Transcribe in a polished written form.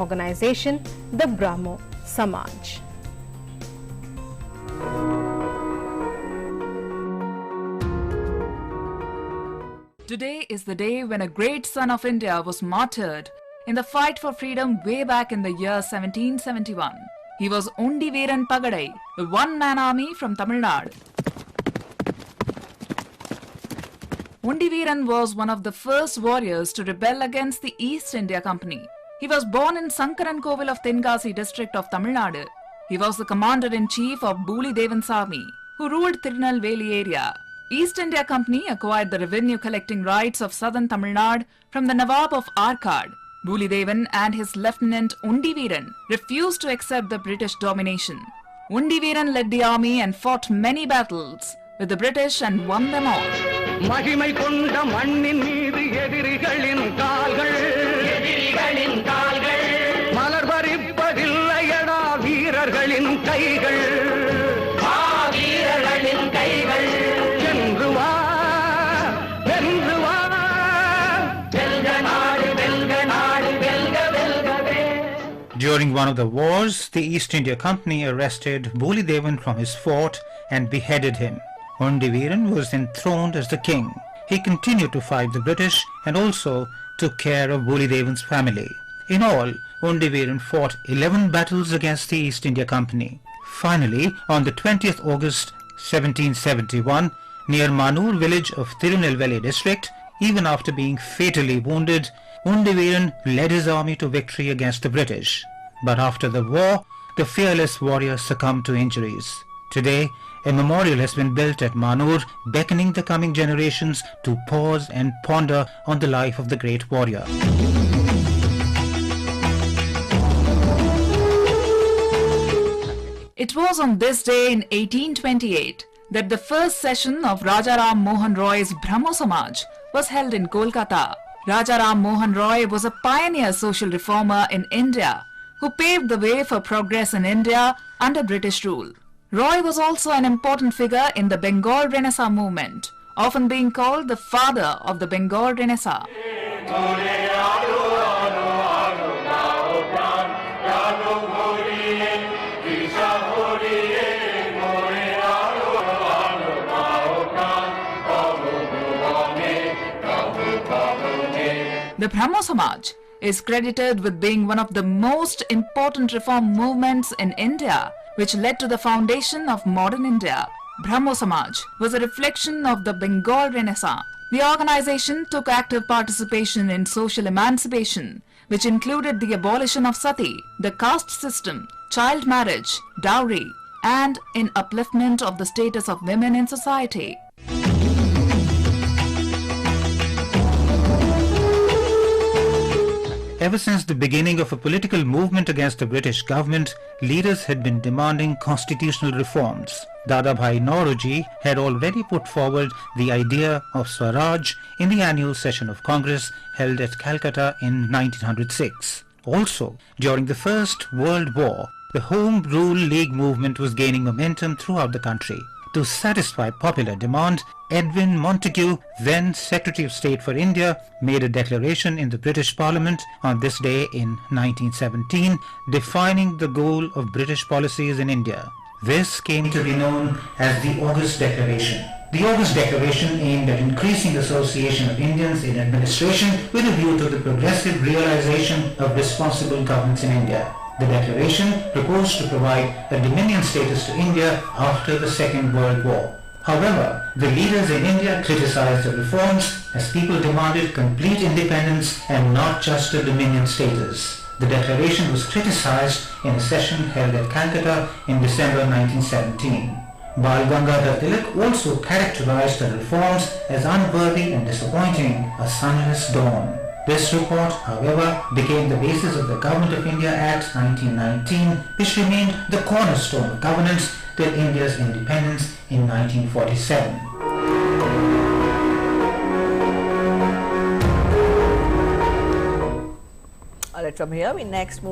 organization, the Brahmo Samaj. Today is the day when a great son of India was martyred in the fight for freedom way back in the year 1771. He was Ondiveeran Pagadai, the one-man army from Tamil Nadu. Ondiveeran was one of the first warriors to rebel against the East India Company. He was born in Sankarankovil of Tenkasi district of Tamil Nadu. He was the commander-in-chief of Boolidevan's army, who ruled Tirunelveli area. East India Company acquired the revenue collecting rights of southern Tamil Nadu from the Nawab of Arcad. Boolidevan and his lieutenant Ondiveeran refused to accept the British domination. Ondiveeran led the army and fought many battles with the British and won them all. மகிமை கொண்ட மண்ணின் மீது எதிரிகளின் கால்கள் மலர் பறிப்பதில்லையடா வீரர்களின் கைகள் During one of the wars, the East India Company arrested Boolidevan from his fort and beheaded him. Ondiveeran was enthroned as the king. He continued to fight the British and also took care of Boolidevan's family. In all, Ondiveeran fought 11 battles against the East India Company. Finally, on the 20th August 1771, near Manur village of Tirunelveli district, even after being fatally wounded, Ondiveeran led his army to victory against the British. But after the war, the fearless warrior succumbed to injuries. Today, a memorial has been built at Manur, beckoning the coming generations to pause and ponder on the life of the great warrior. It was on this day in 1828 that the first session of Rajaram Mohan Roy's Brahmo Samaj was held in Kolkata. Rajaram Mohan Roy was a pioneer social reformer in India who paved the way for progress in India under British rule. Roy was also an important figure in the Bengal Renaissance movement, often being called the father of the Bengal Renaissance. The Brahmo Samaj is credited with being one of the most important reform movements in India, which led to the foundation of modern India. Brahmo Samaj was a reflection of the Bengal Renaissance. The organization took active participation in social emancipation, which included the abolition of sati, the caste system, child marriage, dowry, and in upliftment of the status of women in society. Ever since the beginning of a political movement against the British government, leaders had been demanding constitutional reforms. Dadabhai Nauroji had already put forward the idea of Swaraj in the annual session of Congress held at Calcutta in 1906. Also, during the First World War, the Home Rule League movement was gaining momentum throughout the country. To satisfy popular demand, Edwin Montagu, then Secretary of State for India, made a declaration in the British Parliament on this day in 1917, defining the goal of British policies in India. This came to be known as the August Declaration. The August Declaration aimed at increasing association of Indians in administration with a view to the progressive realization of responsible governance in India. The declaration proposed to provide a dominion status to India after the Second World War. However, the leaders in India criticized the reforms as people demanded complete independence and not just a dominion status. The declaration was criticized in a session held at Calcutta in December 1917. Bal Gangadhar Tilak also characterized the reforms as unworthy and disappointing, a sunless dawn. This report, however, became the basis of the Government of India Act 1919, which remained the cornerstone of governance till India's independence in 1947. Alright, from here we next move